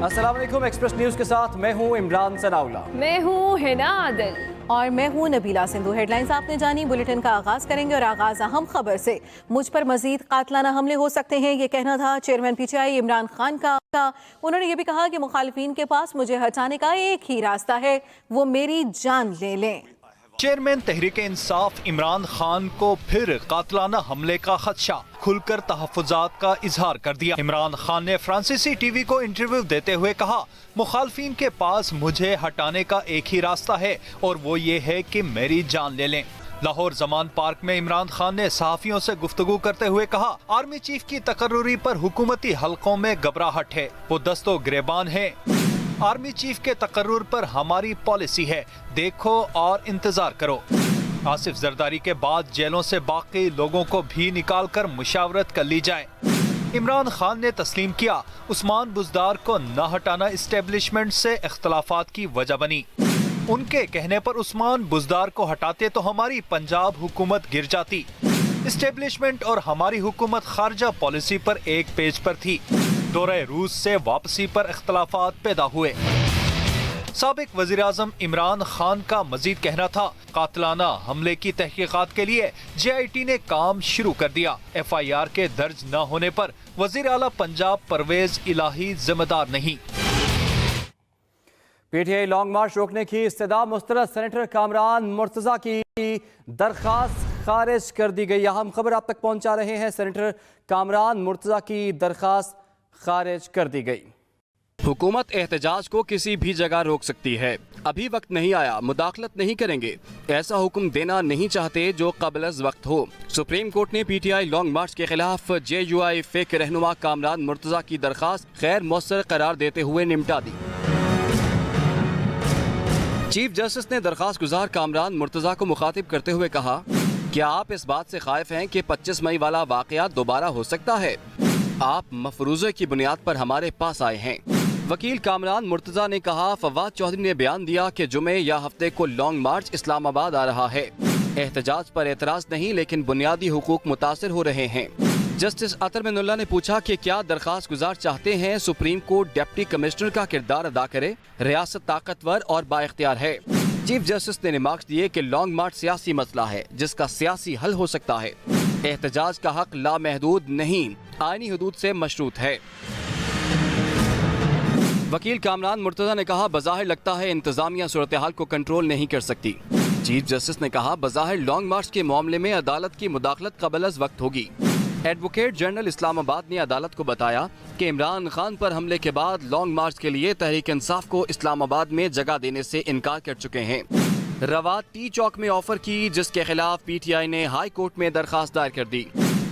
अस्सलाम वालेकुम, express news के साथ मैं हूं इमरान सनाउल्लाह। मैं हूं हिना आदिल और मैं हूं नबीला सिंधु। हेडलाइंस आपने जानी, बुलेटिन का आगाज करेंगे और आगाज अहम खबर से। मुझ पर मजीद कातलाना हमले हो सकते हैं, ये कहना था चेयरमैन पीटीआई इमरान खान का। उन्होंने ये भी कहा कि मुखालिफिन के पास मुझे हटाने का एक ही रास्ता है, वो मेरी जान ले लें। चेयरमैन तहरीक इंसाफ इमरान खान को फिर कातलाना हमले का खदशा, खुलकर तहफ़्फ़ुज़ात का इजहार कर दिया। इमरान खान ने फ्रांसीसी टीवी को इंटरव्यू देते हुए कहा, मुखालफिन के पास मुझे हटाने का एक ही रास्ता है और वो ये है कि मेरी जान ले लें। लाहौर जमान पार्क में इमरान खान ने सहाफियों से गुफ्तगू करते हुए कहा, आर्मी चीफ की तकर्रुरी पर हुकूमती हलकों में घबराहट है, वो दस्तो गिरेबान है। आर्मी चीफ के तकर्रुर पर हमारी पॉलिसी है, देखो और इंतजार करो। आसिफ जरदारी के बाद जेलों से बाकी लोगों को भी निकाल कर मुशावरत कर ली जाए। इमरान खान ने तस्लीम किया, उस्मान बुज़दार को न हटाना इस्टेब्लिशमेंट से इख्तलाफात की वजह बनी। उनके कहने पर उस्मान बुज़दार को हटाते तो हमारी पंजाब हुकूमत गिर जाती। इस्टेब्लिशमेंट और हमारी हुकूमत खारजा पॉलिसी पर एक पेज पर थी। दौरे रूस से वापसी पर इख्तलाफात पैदा हुए। साबिक वज़ीर-ए-आज़म इमरान खान का मजीद कहना था, कातलाना हमले की तहकीकात के लिए JIT ने काम शुरू कर दिया। FIR के दर्ज न होने पर वज़ीर आला पंजाब परवेज इलाही जिम्मेदार नहीं। PTI लॉन्ग मार्च रोकने की इस्तदा मुस्तरद सेनेटर कामरान मुर्तज़ा की दरख्वास्त खारिज कर दी गई। अहम खबर आप तक पहुंचा रहे हैं, सेनेटर कामरान मुर्तज़ा की दरख्वास्त खारिज कर दी गई। हुकूमत एहतजाज को किसी भी जगह रोक सकती है, अभी वक्त नहीं आया, मुदाखलत नहीं करेंगे, ऐसा हुक्म देना नहीं चाहते जो कबल अज़ वक्त हो। सुप्रीम कोर्ट ने PTI लॉन्ग मार्च के खिलाफ JUI के रहनुमा कामरान मुर्तज़ा की दरख्वास्त गैर मौसर करार देते हुए निपटा दी। चीफ जस्टिस ने दरख्वास्त गुजार कामरान मुर्तज़ा को मुखातिब करते हुए कहा, क्या आप इस बात से खाइफ हैं कि 25 मई वाला वाक़या दोबारा हो सकता है? आप मफरूज़े की बुनियाद पर हमारे पास आए हैं। वकील कामरान मुर्तज़ा ने कहा, फवाद चौधरी ने बयान दिया कि जुमे या हफ्ते को लॉन्ग मार्च इस्लामाबाद आ रहा है। एहतजाज पर एतराज़ नहीं, लेकिन बुनियादी हुकूक मुतासिर हो रहे हैं। जस्टिस अतर मिनुल्लाह ने पूछा कि क्या दरख्वास्त गुजार चाहते हैं सुप्रीम कोर्ट डिप्टी कमिश्नर का किरदार अदा करे? रियासत ताकतवर और बाइख्तियार है। चीफ जस्टिस ने रिमार्क्स दिए कि लॉन्ग मार्च सियासी मसला है जिसका सियासी हल हो सकता है। एहतजाज का हक लामहदूद नहीं, आईनी हदूद से मशरूत है। वकील कामरान मुर्तज़ा ने कहा, बज़ाहिर लगता है इंतजामिया सूरत हाल को कंट्रोल नहीं कर सकती। चीफ जस्टिस ने कहा, बज़ाहिर लॉन्ग मार्च के मामले में अदालत की मुदाखलत कबल अज़ वक्त होगी। एडवोकेट जनरल इस्लामाबाद ने अदालत को बताया कि इमरान खान पर हमले के बाद लॉन्ग मार्च के लिए तहरीक इंसाफ को इस्लामाबाद में जगह देने से इनकार कर चुके हैं। रवात टी चौक में ऑफर की, जिसके खिलाफ PTI ने हाई कोर्ट में दरखास्त दायर कर दी।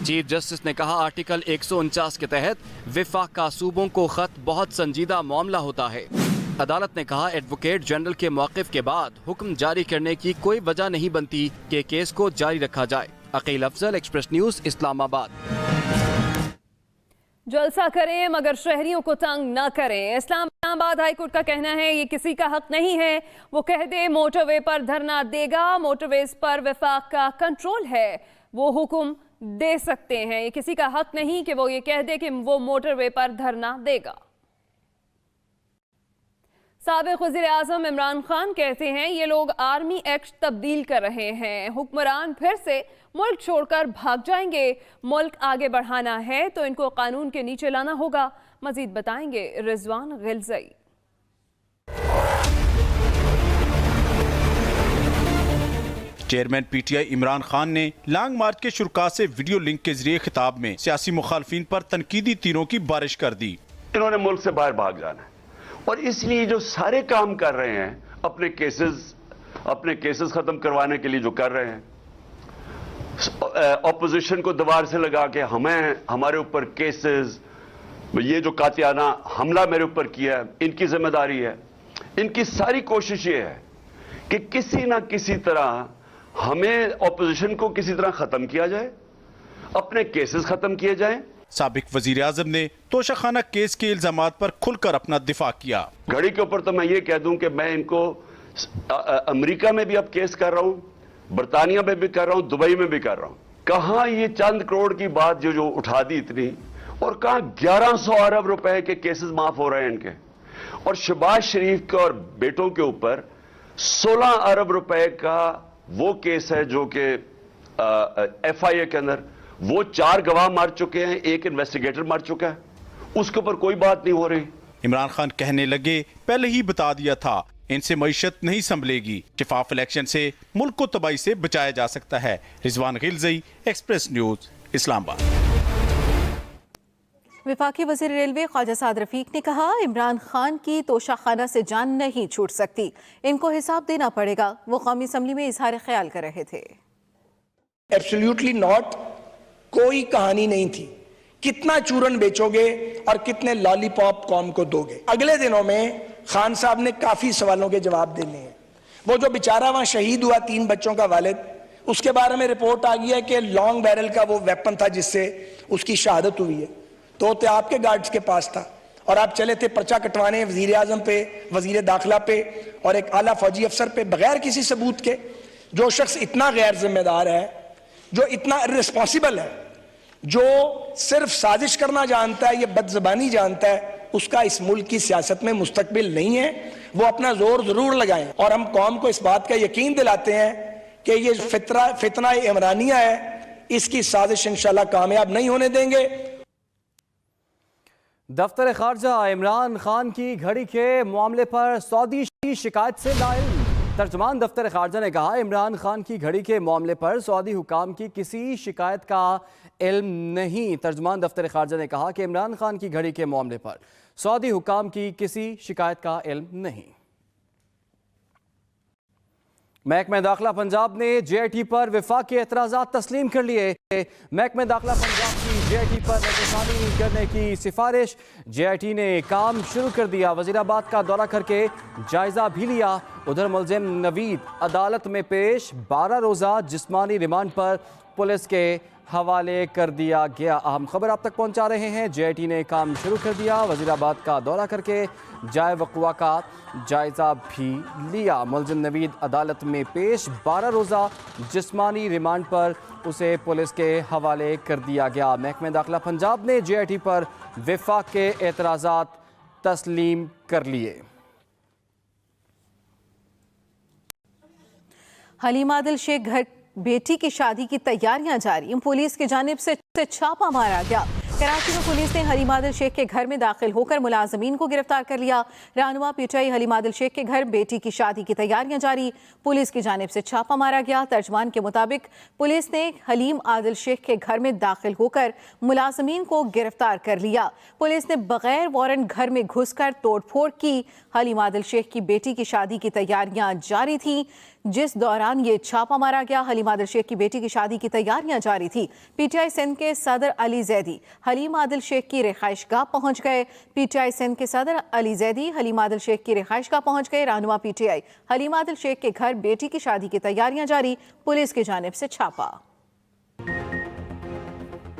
चीफ जस्टिस ने कहा, आर्टिकल 149 के तहत विफाका सूबों को खत बहुत संजीदा मामला होता है। अदालत ने कहा, एडवोकेट जनरल के मौक़िफ़ के बाद हुक्म जारी करने की कोई वजह नहीं बनती कि केस को जारी रखा जाए। Akeel Afzal, Express News, Islamabad. जलसा करें मगर शहरियों को तंग न करें, इस्लामाबाद हाई कोर्ट का कहना है ये किसी का हक नहीं है। वो कह दे मोटरवे पर धरना देगा, मोटरवेज पर वफाक का कंट्रोल है, वो हुक्म दे सकते हैं। ये किसी का हक नहीं कि वो ये कह दे कि वो मोटरवे पर धरना देगा। साबिक वज़ीर-ए-आज़म इमरान खान कहते हैं ये लोग आर्मी एक्ट तब्दील कर रहे हैं, हुक्मरान फिर से मुल्क छोड़कर भाग जाएंगे। मुल्क आगे बढ़ाना है तो इनको कानून के नीचे लाना होगा। मजीद बताएंगे रिजवान गिलज़ई। चेयरमैन PTI इमरान खान ने लॉन्ग मार्च के शुरुआत से वीडियो लिंक के जरिए खिताब में सियासी मुखालफिन पर तनकीदी तीरों की बारिश कर दी। इन्होंने मुल्क से बाहर भाग जाना है और इसलिए जो सारे काम कर रहे हैं अपने केसेस खत्म करवाने के लिए जो कर रहे हैं, ऑपोजिशन को दीवार से लगा के हमारे ऊपर केसेस, ये जो कातियाना हमला मेरे ऊपर किया है इनकी जिम्मेदारी है। इनकी सारी कोशिश ये है कि किसी ना किसी तरह हमें ऑपोजिशन को किसी तरह खत्म किया जाए, अपने केसेस खत्म किए जाएं। साबिक वजीर आजम ने तोशाखाना केस के इल्जामात पर खुलकर अपना दिफा किया। घड़ी के ऊपर तो मैं ये कह दूं कि मैं इनको अमेरिका में भी अब केस कर रहा हूं, बरतानिया में भी कर रहा हूं, दुबई में भी कर रहा हूं। कहां ये चंद करोड़ की बात जो उठा दी इतनी, और कहां 1100 अरब रुपए के केसेस माफ हो रहे हैं इनके, और शहबाज शरीफ के और बेटों के ऊपर 16 अरब रुपए का वो केस है जो कि FIA के अंदर वो 4 गवाह मर चुके हैं, एक इन्वेस्टिगेटर मर चुका है, उसके ऊपर कोई बात नहीं हो रही। इमरान खान कहने लगे, पहले ही बता दिया था इनसे मईशत नहीं संभलेगी, शफाफ इलेक्शन से मुल्क को तबाही से बचाया जा सकता है। Rizwan Ghilzai, Express News, Islamabad. वफाकी वज़ीर रेलवे ख्वाजा साद रफीक ने कहा, इमरान खान की तोशाखाना से जान नहीं छूट सकती, इनको हिसाब देना पड़ेगा। वो कौमी असम्बली में इजहार ख्याल कर रहे थे। एब्सोल्युटली नॉट, कोई कहानी नहीं थी। कितना चूरन बेचोगे और कितने लॉलीपॉप कौम को दोगे। अगले दिनों में खान साहब ने काफी सवालों के जवाब देने हैं। वो जो बेचारा वहां शहीद हुआ 3 बच्चों का वालिद, उसके बारे में रिपोर्ट आ गई है कि लॉन्ग बैरल का वो वेपन था जिससे उसकी शहादत हुई है, तो आपके गार्ड्स के पास था, और आप चले थे पर्चा कटवाने वजीर आजम पे, वजीर दाखिला पे और एक आला फौजी अफसर पे बगैर किसी सबूत के। जो शख्स इतना गैर जिम्मेदार है, जो इतना इर्रेस्पॉन्सिबल है, जो सिर्फ साजिश करना जानता है, ये बदज़बानी जानता है, उसका इस मुल्क की सियासत में मुस्तकबिल नहीं है। वो अपना जोर जरूर लगाएं, और हम कौम को इस बात का यकीन दिलाते हैं कि ये फितना इमरानिया है, इसकी साजिश इंशाल्लाह कामयाब नहीं होने देंगे। दफ्तर खारजा इमरान खान की घड़ी के मामले पर सऊदी शिकायत से लाइल। तर्जुमान दफ्तर खारजा ने कहा, इमरान खान की घड़ी के मामले पर सऊदी हुकाम की किसी शिकायत का इल्म नहीं। तर्जुमान दफ्तर खारजा ने कहा कि इमरान खान की घड़ी के मामले पर सऊदी हुकाम की किसी शिकायत का इल्म नहीं। महकमा दाखिला पंजाब ने JIT पर वफाक के एतराज़ात तस्लीम कर लिए। महकमा दाखिला पंजाब की JIT पर नज़रसानी करने की सिफारिश, JIT ने काम शुरू कर दिया। वज़ीराबाद का दौरा करके जायज़ा भी लिया। उधर मुलजिम नवीद अदालत में पेश, 12 रोज़ा जिस्मानी रिमांड पर पुलिस के हवाले कर दिया गया। अहम खबर आप तक पहुंचा रहे हैं। JIT ने काम शुरू कर दिया। वज़ीराबाद का दौरा करके जाए वक़्वा का जायज़ा भी लिया। मुलजिम नवीद अदालत में पेश, 12 रोज़ा जिस्मानी रिमांड पर उसे पुलिस के हवाले कर दिया गया। महकमा दाखिला पंजाब ने JIT पर वफाक के एतराज़ात तस्लीम कर लिए। हलीम आदिल शेख घर बेटी की शादी की तैयारियां जारी, पुलिस की जानिब से छापा मारा गया। कराची में पुलिस ने हलीम आदिल शेख के घर में दाखिल होकर मुलाजमीन को गिरफ्तार कर लिया। रहनुमा PTI हलीम आदिल शेख के घर बेटी की शादी की तैयारियां जारी, पुलिस की जानिब से छापा मारा गया। तर्जमान के मुताबिक पुलिस ने हलीम आदिल शेख के घर में दाखिल होकर मुलाजमीन को गिरफ्तार कर लिया। पुलिस ने बगैर वारंट घर में घुसकर तोड़फोड़ की। हलीम आदिल शेख की बेटी की शादी की तैयारियां जारी थी, जिस दौरान ये छापा मारा गया। हलीम आदिल शेख की बेटी की शादी की तैयारियां जारी थी। PTI सिंध के सदर अली जैदी हलीम आदिल शेख की रिहाइशगाह पहुंच गए। PTI सिंध के सदर अली जैदी हलीम आदिल शेख की रिहाइशगाह पहुंच गए। रहनुमा PTI हलीम आदिल शेख के घर बेटी की शादी की तैयारियां जारी, पुलिस की जानिब से छापा।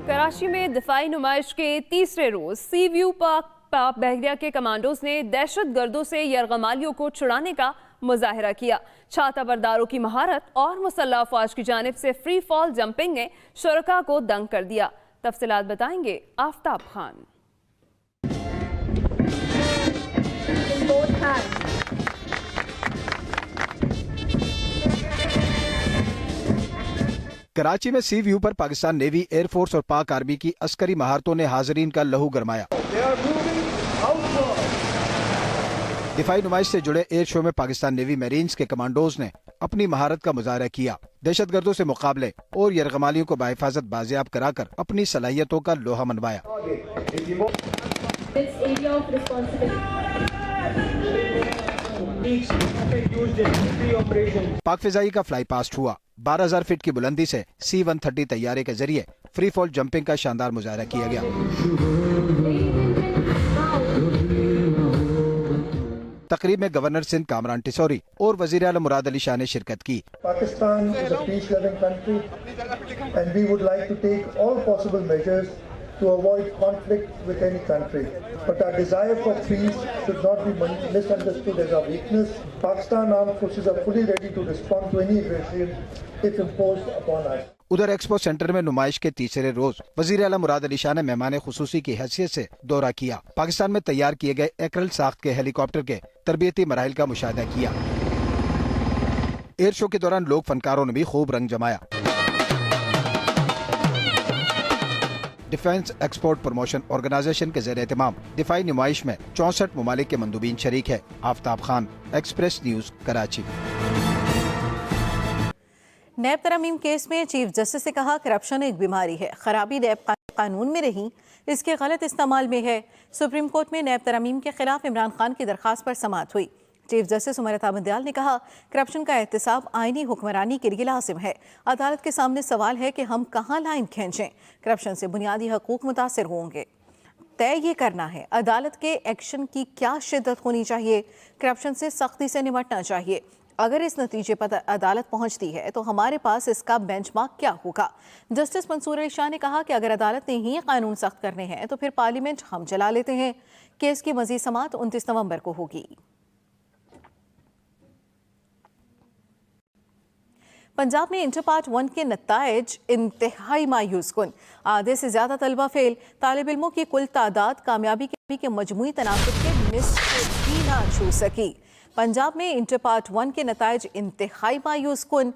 कराची में दिफाई नुमाइश के तीसरे रोज सी व्यू पार्क बहरिया के कमांडोज ने दहशतगर्दों से यरगमालियों को छुड़ाने का मुजाहिरा किया। छाता बरदारों की महारत और मुसल्लह अफवाज की जानिब से फ्री फॉल जंपिंग ने शुरका को दंग कर दिया। तफसीलात बताएंगे आफ्ताब खान। कराची में सी व्यू पर पाकिस्तान नेवी, एयरफोर्स और पाक आर्मी की अस्करी महारतों ने हाजरीन का लहू गरमाया। दिफाई नुमाइश से जुड़े एयर शो में पाकिस्तान नेवी मेरीन्स के कमांडोज ने अपनी महारत का मुजाहरा किया। दहशतगर्दों से मुकाबले और यरगमालियों को बाहिफाजत बाजियाब कराकर अपनी सलाहियतों का लोहा मनवाया। पाक फिजाई का फ्लाई पास्ट हुआ। 12,000 फीट की बुलंदी से C-130 तैयारे के जरिए फ्री फॉल जंपिंग का शानदार मुजाहरा किया गया। तकरीब में गवर्नर सिंध कामरान टिसौरी और वजीर आला मुराद अली शाह ने शिरकत की। Pakistan is a peace-loving country and we would like to take all possible measures to avoid conflict with any country. But our desire for peace should not be misunderstood as our weakness. Pakistan Armed Forces are fully ready to respond to any aggression if imposed upon us. उधर expo centre में नुमाइश के तीसरे रोज वजीर आला मुराद अली शाह ने मेहमान खुसूसी की हैसियत से दौरा किया। पाकिस्तान में तैयार किए गए एकरल साख्त के हेलीकॉप्टर के तरबियती मराहिल का मुशाहिदा किया। एयर शो के दौरान लोक फनकारों ने भी खूब रंग जमाया। डिफेंस एक्सपोर्ट प्रमोशन ऑर्गेनाइजेशन के ज़ेर एहतमाम दिफाई नुमाइश में 64 ममालिक के मंदूबीन शरीक है। Aftab Khan, Express News, Karachi. नैब तरमीम केस में चीफ जस्टिस ने कहा करप्शन एक बीमारी है, खराबी नैब कानून में नहीं इसके गलत इस्तेमाल में है। सुप्रीम कोर्ट में नैब तरमीम के खिलाफ इमरान खान की दरखास्त पर समाअत हुई। चीफ जस्टिस उमर अता बंदयाल ने कहा करप्शन का एहतिसाब आईनी हुक्मरानी के लिए लाजिम है। अदालत के सामने सवाल है कि हम कहाँ लाइन खींचें। करप्शन से बुनियादी हकूक मुतासर होंगे। तय ये करना है अदालत के एक्शन की क्या शिद्दत होनी चाहिए। करप्शन से सख्ती से निपटना चाहिए। अगर इस नतीजे पर अदालत पहुंचती है तो हमारे पास इसका बेंचमार्क क्या होगा। जस्टिस मंसूर अली शाह ने कहा कि अगर अदालत ने ही कानून सख्त करने हैं तो फिर पार्लियामेंट हम चला लेते हैं। केस की मजीद समाअत 29 नवंबर को होगी। पंजाब में इंटर पार्ट 1 के नताइज इंतहाई मायूस कुन। आधे से ज्यादा तलबा फेल। तालिब इल्मों की कुल तादाद कामयाबी के मजमूई तनासुब के निस्फ भी ना छू सकी। पंजाब में इंटर पार्ट 1 के नताइज इंतहाई मायूस कुन।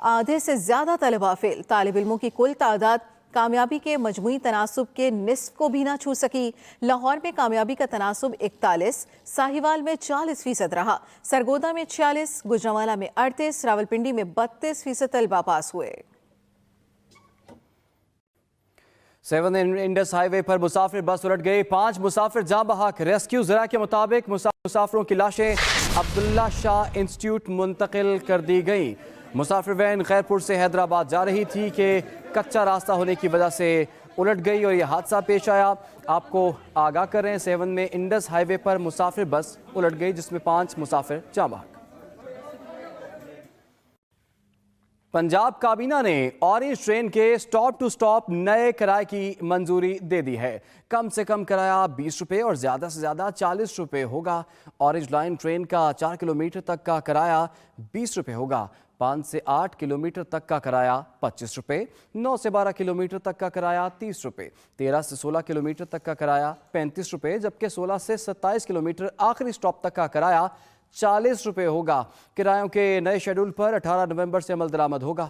आधे से ज्यादा तलबा फेल। तालिब इल्मों की कुल तादाद कामयाबी के मजमूई तनासुब के निस्फ को भी ना छू सकी। लाहौर में कामयाबी का तनासुब 41, साहिवाल में 40% रहा। सरगोदा में 46, गुजरांवाला में 38, रावलपिंडी में 32% तलबा पास हुए। 7 इंडस हाईवे पर मुसाफिर बस उलट गई। 5 मुसाफिर जाँ बहक। रेस्क्यू जरा के मुताबिक मुसाफिरों की लाशें अब्दुल्ला शाह इंस्टीट्यूट मुंतकिल कर दी गई। मुसाफिर वैन खैरपुर से हैदराबाद जा रही थी कि कच्चा रास्ता होने की वजह से उलट गई और यह हादसा पेश आया। आपको आगाह कर रहे हैं 7 में इंडस हाईवे पर मुसाफिर बस उलट गई जिसमें 5 मुसाफिर जाँ बहक। पंजाब काबीना ने ऑरेंज ट्रेन के स्टॉप टू स्टॉप नए किराए की मंजूरी दे दी है। कम से कम किराया 20 रुपये और ज़्यादा से ज़्यादा 40 रुपये होगा। ऑरेंज लाइन ट्रेन का 4 किलोमीटर तक का किराया 20 रुपये होगा। 5 से 8 किलोमीटर तक का किराया 25 रुपये, 9 से 12 किलोमीटर तक का किराया 30 रुपये, 13 से 16 किलोमीटर तक का किराया 35 रुपये, जबकि 16 से 27 किलोमीटर आखिरी स्टॉप तक का किराया 40 रुपये होगा। किरायों के नए शेड्यूल पर 18 नवंबर से अमल दरामद होगा।